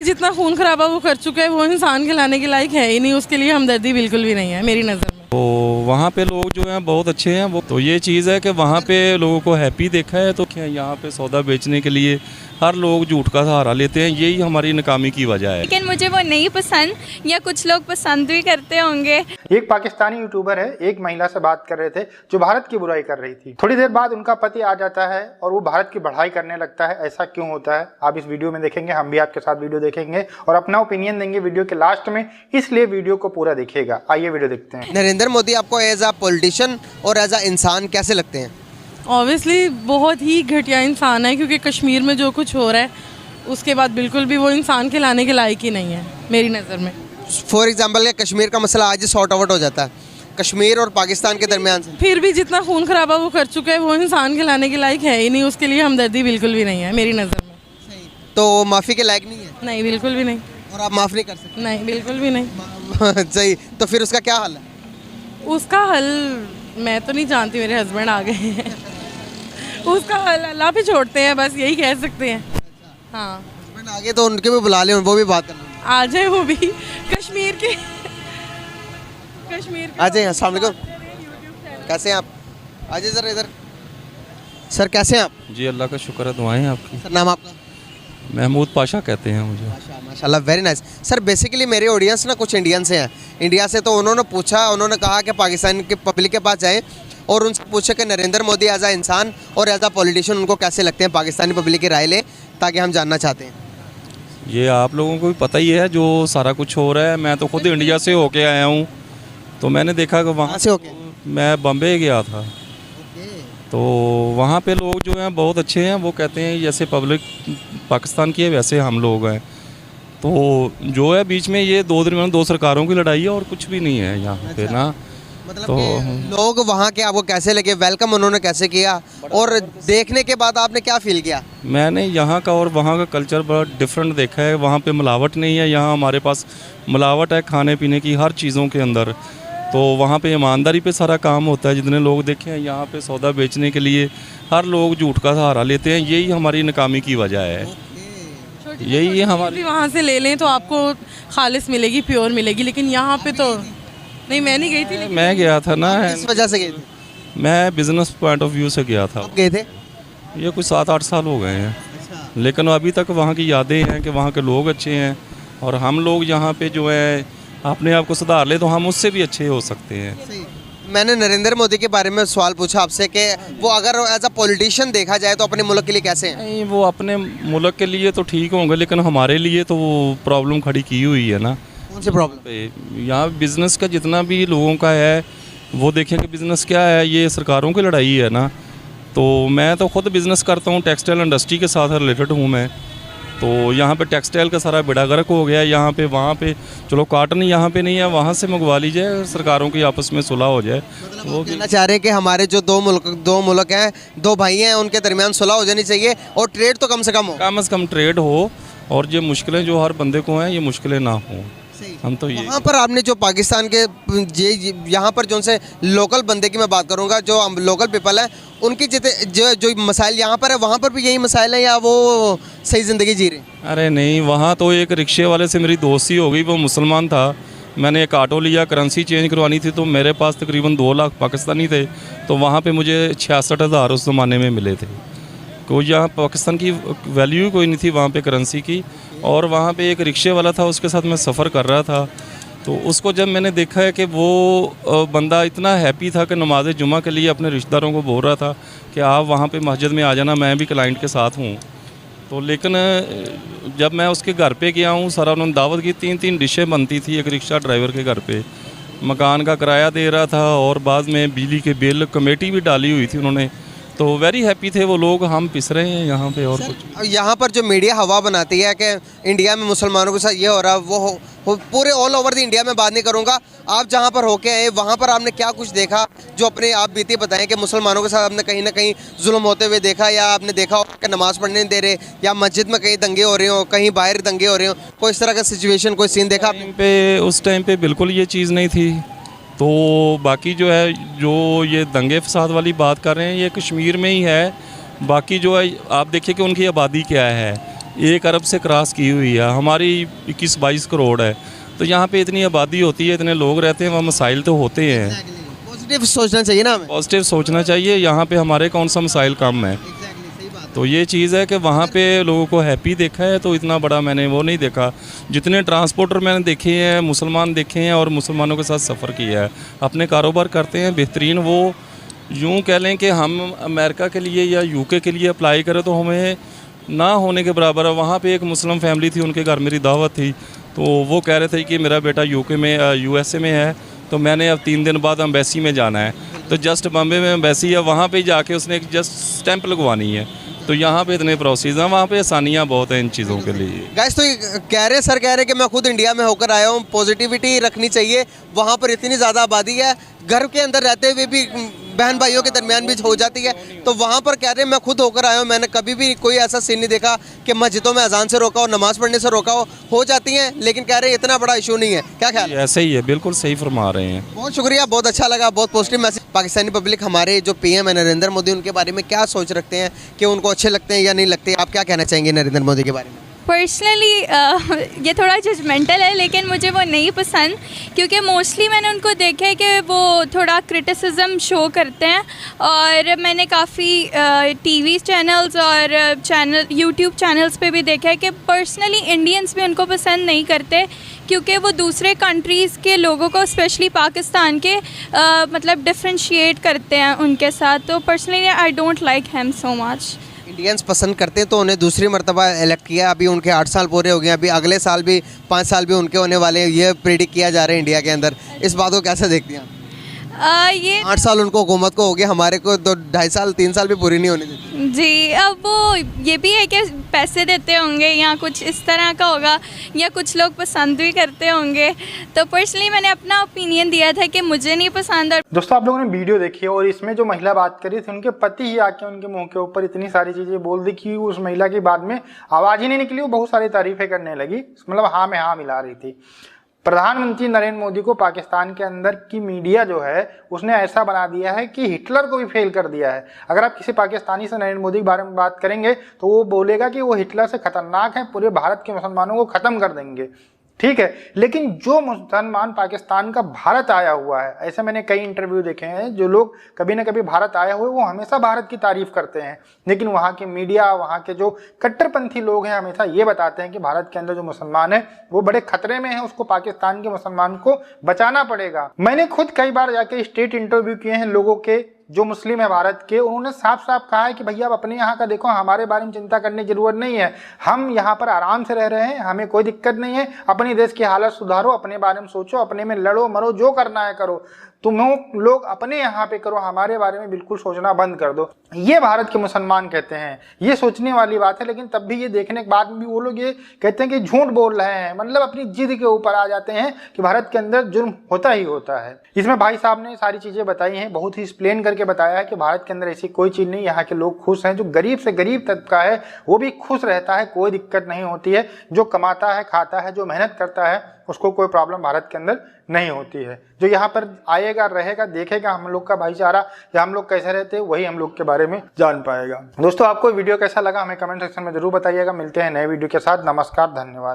जितना खून खराबा वो कर चुका है वो इंसान खिलाने के लायक है ही नहीं, उसके लिए हमदर्दी बिल्कुल भी नहीं है मेरी नज़र में। तो वहाँ पे लोग जो हैं बहुत अच्छे हैं। वो तो ये चीज़ है कि वहाँ पे लोगों को हैप्पी देखा है, तो क्या यहाँ पे सौदा बेचने के लिए हर लोग झूठ का सहारा लेते हैं, यही हमारी नाकामी की वजह है। लेकिन मुझे वो नहीं पसंद, या कुछ लोग पसंद भी करते होंगे। एक पाकिस्तानी यूट्यूबर है, एक महिला से बात कर रहे थे जो भारत की बुराई कर रही थी। थोड़ी देर बाद उनका पति आ जाता है और वो भारत की बढ़ाई करने लगता है। ऐसा क्यों होता है आप इस वीडियो में देखेंगे, हम भी आपके साथ वीडियो देखेंगे और अपना ओपिनियन देंगे वीडियो के लास्ट में, इसलिए वीडियो को पूरा देखिएगा। आइए वीडियो देखते हैं। नरेंद्र मोदी आपको एज अ पॉलिटिशियन और एज अ इंसान कैसे लगते हैं? ऑब्वियसली बहुत ही घटिया इंसान है, क्योंकि कश्मीर में जो कुछ हो रहा है उसके बाद बिल्कुल भी वो इंसान खिलाने के लायक ही नहीं है मेरी नज़र में। फॉर एग्जाम्पल कश्मीर का मसला आज सॉर्ट आउट हो जाता है कश्मीर और पाकिस्तान के दरमियान से, फिर भी जितना खून खराबा वो कर चुका है वो इंसान खिलाने के लायक है ही नहीं, उसके लिए हमदर्दी बिल्कुल भी नहीं है मेरी नज़र में। तो माफ़ी के लायक नहीं है? नहीं, बिल्कुल भी नहीं। और आप माफ़ नहीं कर सकते? नहीं, बिल्कुल भी नहीं। सही, तो फिर उसका क्या हल है? उसका हल मैं तो नहीं जानती, मेरे हस्बैंड आ गए हैं। उसका हल अल्लाह पे छोड़ते हैं, बस यही कह सकते हैं। हाँ, हस्बैंड आ गए तो उनके भी बुला लें, वो भी बात कर लें। आ जाए वो भी कश्मीर के आ जाए। अस्सलाम वालेकुम, कैसे हैं आप? आ जाइए सर इधर। सर कैसे हैं आप? जी अल्लाह का शुक्र है, दुआएं आपकी। सर नाम आपका? महमूद पाशा कहते हैं मुझे। माशाल्लाह, वेरी नाइस। सर बेसिकली मेरे ऑडियंस ना कुछ इंडियन से हैं, इंडिया से, तो उन्होंने पूछा, उन्होंने कहा कि पाकिस्तान के पब्लिक के पास जाए और उनसे पूछे कि नरेंद्र मोदी एज अ इंसान और एज अ पॉलिटिशियन उनको कैसे लगते हैं, पाकिस्तानी पब्लिक की राय लें, ताकि हम जानना चाहते हैं। ये आप लोगों को भी पता ही है जो सारा कुछ हो रहा है। मैं तो खुद इंडिया से होके आया हूँ, तो मैंने देखा कि वहाँ से होके मैं बम्बे गया था, तो वहाँ पे लोग जो हैं बहुत अच्छे हैं। वो कहते हैं जैसे पब्लिक पाकिस्तान की है वैसे हम लोग हैं। तो जो है बीच में ये दो सरकारों की लड़ाई है और कुछ भी नहीं है यहाँ पे ना। मतलब तो लोग वहाँ के आपको कैसे लगे, वेलकम उन्होंने कैसे किया, और देखने के बाद आपने क्या फील किया? मैंने यहाँ का और वहाँ का कल्चर बड़ा डिफरेंट देखा है। वहाँ पे मिलावट नहीं है, यहाँ हमारे पास मिलावट है खाने पीने की हर चीज़ों के अंदर। तो वहाँ पे ईमानदारी पे सारा काम होता है। जितने लोग देखे हैं यहाँ पे सौदा बेचने के लिए हर लोग झूठ का सहारा लेते हैं, यही हमारी नाकामी की वजह है। यही हमारी, वहाँ से ले लें तो आपको खालिस मिलेगी, प्योर मिलेगी, लेकिन यहाँ पे तो नहीं। मैं नहीं गई थी, मैं गया था ना। किस वजह से गए थे? मैं बिजनेस पॉइंट ऑफ व्यू से गया था। गए थे? ये कुछ 7-8 साल हो गए हैं, लेकिन अभी तक वहाँ की यादें हैं कि वहाँ के लोग अच्छे हैं, और हम लोग यहाँ पे जो है अपने आप को सुधार ले तो हम उससे भी अच्छे हो सकते हैं। मैंने नरेंद्र मोदी के बारे में सवाल पूछा आपसे कि वो अगर एज अ पॉलिटिशियन देखा जाए तो अपने मुल्क के लिए कैसे हैं? नहीं, वो अपने मुल्क के लिए तो ठीक होंगे, लेकिन हमारे लिए तो वो प्रॉब्लम खड़ी की हुई है ना। कौन सी प्रॉब्लम? यहाँ बिज़नेस का जितना भी लोगों का है वो देखें कि बिज़नेस क्या है, ये सरकारों की लड़ाई है ना। तो मैं तो खुद बिज़नेस करता हूँ, टेक्सटाइल इंडस्ट्री के साथ रिलेटेड हूँ मैं। तो यहाँ पे टेक्सटाइल का सारा बेड़ा गर्क हो गया है यहाँ पे। वहाँ पे चलो कॉटन यहाँ पे नहीं है, वहाँ से मंगवा लीजिए, सरकारों की आपस में सुलह हो जाए। वो कहना चाह रहे हैं कि हमारे जो दो मुल्क हैं, दो भाई हैं, उनके दरमियान सुलह हो जानी चाहिए और ट्रेड तो कम से कम ट्रेड हो, और ये मुश्किलें जो हर बंदे को हैं ये मुश्किलें ना हों। हम तो ये वहाँ पर आपने जो पाकिस्तान के यहाँ पर जो उनसे लोकल बंदे की मैं बात करूँगा, जो लोकल पीपल है, उनकी जो मसाइल यहाँ पर है, वहाँ पर भी यही मसाइल है या वो सही ज़िंदगी जी रहे हैं? अरे नहीं, वहाँ तो एक रिक्शे वाले से मेरी दोस्ती हो गई, वो मुसलमान था। मैंने एक ऑटो लिया, करेंसी चेंज करवानी थी, तो मेरे पास तकरीबन 2 लाख पाकिस्तानी थे। तो वहाँ पे मुझे 66,000 उस ज़माने में मिले थे। कोई यहाँ पाकिस्तान की वैल्यू कोई नहीं थी वहाँ पे करेंसी की। और वहाँ पे एक रिक्शे वाला था, उसके साथ मैं सफ़र कर रहा था, तो उसको जब मैंने देखा है कि वो बंदा इतना हैप्पी था कि नमाज जुमा के लिए अपने रिश्तेदारों को बोल रहा था कि आप वहाँ पे मस्जिद में आ जाना, मैं भी क्लाइंट के साथ हूँ। तो लेकिन जब मैं उसके घर पे गया हूँ, सारा उन्होंने दावत की, 3-3 डिशें बनती थी एक रिक्शा ड्राइवर के घर पे, मकान का किराया दे रहा था, और बाद में बिजली के बिल कमेटी भी डाली हुई थी उन्होंने। तो वेरी हैप्पी थे वो लोग। हम पिस रहे हैं यहाँ पे और कुछ। यहाँ पर जो मीडिया हवा बनाती है कि इंडिया में मुसलमानों के साथ ये हो रहा है, वो पूरे ऑल ओवर द इंडिया में बात नहीं करूँगा, आप जहाँ पर होके आए वहाँ पर आपने क्या कुछ देखा जो अपने आप बीती बताएं कि मुसलमानों के साथ आपने कहीं ना कहीं जुल्म होते हुए देखा, या आपने देखा हो कि नमाज़ पढ़ने नहीं दे रहे, या मस्जिद में कहीं दंगे हो रहे हो, कहीं बाहर दंगे हो रहे हो, कोई इस तरह का सिचुएशन, कोई सीन देखा आपने? उस टाइम पे बिल्कुल ये चीज़ नहीं थी। तो बाकी जो है, जो ये दंगे फसाद वाली बात कर रहे हैं, ये कश्मीर में ही है। बाकी जो है आप देखिए कि उनकी आबादी क्या है। 1 अरब से क्रॉस की हुई है। हमारी 21-22 करोड़ है, तो यहाँ पे इतनी आबादी होती है, इतने लोग रहते हैं, वहाँ मसाइल तो होते हैं। पॉजिटिव सोचना चाहिए ना हमें। पॉजिटिव सोचना चाहिए। यहाँ पे हमारे कौन सा मसाइल कम है, तो ये चीज़ है कि वहाँ पे लोगों को हैप्पी देखा है, तो इतना बड़ा मैंने वो नहीं देखा। जितने ट्रांसपोर्टर मैंने देखे हैं, मुसलमान देखे हैं और मुसलमानों के साथ सफ़र किया है, अपने कारोबार करते हैं बेहतरीन। वो यूँ कह लें कि हम अमेरिका के लिए या यूके के लिए अप्लाई करें तो हमें ना होने के बराबर है। वहाँ पे एक मुस्लिम फैमिली थी, उनके घर मेरी दावत थी, तो वो कह रहे थे कि मेरा बेटा यूके में यूएसए में है, तो मैंने अब 3 दिन बाद एम्बेसी में जाना है। तो जस्ट बॉम्बे में एम्बेसी है, वहाँ पे जाके उसने एक जस्ट स्टैंप लगवानी है। तो यहाँ पे इतने प्रोसेस हैं, वहाँ पे आसानियाँ बहुत हैं इन चीज़ों के लिए। गाइस तो ये कह रहे सर कह रहे कि मैं खुद इंडिया में होकर आया हूँ, पॉजिटिविटी रखनी चाहिए। वहाँ पर इतनी ज़्यादा आबादी है, घर के अंदर रहते हुए भी बहन भाइयों के दरमियान भी हो जाती है। तो वहाँ पर कह रहे हैं मैं खुद होकर आया हूँ, मैंने कभी भी कोई ऐसा सीन नहीं देखा कि मस्जिदों में अजान से रोका हो, नमाज़ पढ़ने से रोका हो जाती हैं, लेकिन कह रहे हैं इतना बड़ा इशू नहीं है। क्या ख्याल है? ऐसे ही है, बिल्कुल सही फरमा रहे हैं। बहुत शुक्रिया, बहुत अच्छा लगा, बहुत पॉजिटिव मैसेज। पाकिस्तानी पब्लिक हमारे जो पीएम है नरेंद्र मोदी, उनके बारे में क्या सोच रखते हैं, कि उनको अच्छे लगते हैं या नहीं लगते? आप क्या कहना चाहेंगे नरेंद्र मोदी के बारे में? पर्सनली ये थोड़ा जजमेंटल है, लेकिन मुझे वो नहीं पसंद, क्योंकि मोस्टली मैंने उनको देखा है कि वो थोड़ा क्रिटिसिज्म शो करते हैं। और मैंने काफ़ी टीवी चैनल्स और यूट्यूब चैनल्स पे भी देखा है कि पर्सनली इंडियंस भी उनको पसंद नहीं करते, क्योंकि वो दूसरे कंट्रीज़ के लोगों को स्पेशली पाकिस्तान के मतलब डिफ्रेंशिएट करते हैं उनके साथ। तो personally I don't like him so much. Indians पसंद करते हैं तो उन्हें दूसरी मर्तबा इलेक्ट किया। अभी उनके 8 साल पूरे हो गए, अभी अगले साल भी 5 साल भी उनके होने वाले हैं, ये प्रेडिक्ट किया जा रहा है इंडिया के अंदर। इस बात को कैसे देखती हैं आप? ये 8 साल उनको हुकूमत को हो गया, हमारे को तो 2.5 साल 3 साल भी पूरी नहीं होने देती। जी, अब वो ये भी है कि पैसे देते होंगे या कुछ इस तरह का होगा, या कुछ लोग पसंद भी करते होंगे। तो पर्सनली मैंने अपना ओपिनियन दिया था कि मुझे नहीं पसंद। और दोस्तों आप लोगों ने वीडियो देखी और इसमें जो महिला बात करी थी, उनके पति ही आके उनके मुंह के ऊपर इतनी सारी चीजें बोल दी कि उस महिला की बाद में आवाज ही नहीं निकली, वो बहुत सारी तारीफें करने लगी, मतलब हाँ में हाँ मिला रही थी। प्रधानमंत्री नरेंद्र मोदी को पाकिस्तान के अंदर की मीडिया जो है उसने ऐसा बना दिया है कि हिटलर को भी फेल कर दिया है। अगर आप किसी पाकिस्तानी से नरेंद्र मोदी के बारे में बात करेंगे तो वो बोलेगा कि वो हिटलर से खतरनाक है, पूरे भारत के मुसलमानों को खत्म कर देंगे। ठीक है, लेकिन जो मुसलमान पाकिस्तान का भारत आया हुआ है, ऐसे मैंने कई इंटरव्यू देखे हैं, जो लोग कभी ना कभी भारत आए हुए वो हमेशा भारत की तारीफ करते हैं, लेकिन वहाँ की मीडिया, वहाँ के जो कट्टरपंथी लोग हैं हमेशा ये बताते हैं कि भारत के अंदर जो मुसलमान है वो बड़े खतरे में है, उसको पाकिस्तान के मुसलमान को बचाना पड़ेगा। मैंने खुद कई बार जाके स्टेट इंटरव्यू किए हैं लोगों के जो मुस्लिम है भारत के, उन्होंने साफ साफ कहा है कि भैया आप अपने यहाँ का देखो, हमारे बारे में चिंता करने की जरूरत नहीं है, हम यहाँ पर आराम से रह रहे हैं, हमें कोई दिक्कत नहीं है, अपने देश की हालत सुधारो, अपने बारे में सोचो, अपने में लड़ो मरो, जो करना है करो, तुम लोग अपने यहाँ पे करो, हमारे बारे में बिल्कुल सोचना बंद कर दो। ये भारत के मुसलमान कहते हैं, ये सोचने वाली बात है। लेकिन तब भी ये देखने के बाद भी वो लोग ये कहते हैं कि झूठ बोल रहे हैं, मतलब अपनी जिद के ऊपर आ जाते हैं कि भारत के अंदर जुर्म होता ही होता है। इसमें भाई साहब ने सारी चीजें बताई हैं, बहुत ही एक्सप्लेन करके बताया है कि भारत के अंदर ऐसी कोई चीज नहीं, यहाँ के लोग खुश हैं, जो गरीब से गरीब तबका है वो भी खुश रहता है, कोई दिक्कत नहीं होती है, जो कमाता है खाता है, जो मेहनत करता है उसको कोई प्रॉब्लम भारत के अंदर नहीं होती है। जो यहाँ पर आएगा रहेगा देखेगा हम लोग का भाईचारा या हम लोग कैसे रहते हैं, वही हम लोग के बारे में जान पाएगा। दोस्तों आपको वीडियो कैसा लगा हमें कमेंट सेक्शन में जरूर बताइएगा। मिलते हैं नए वीडियो के साथ। नमस्कार, धन्यवाद।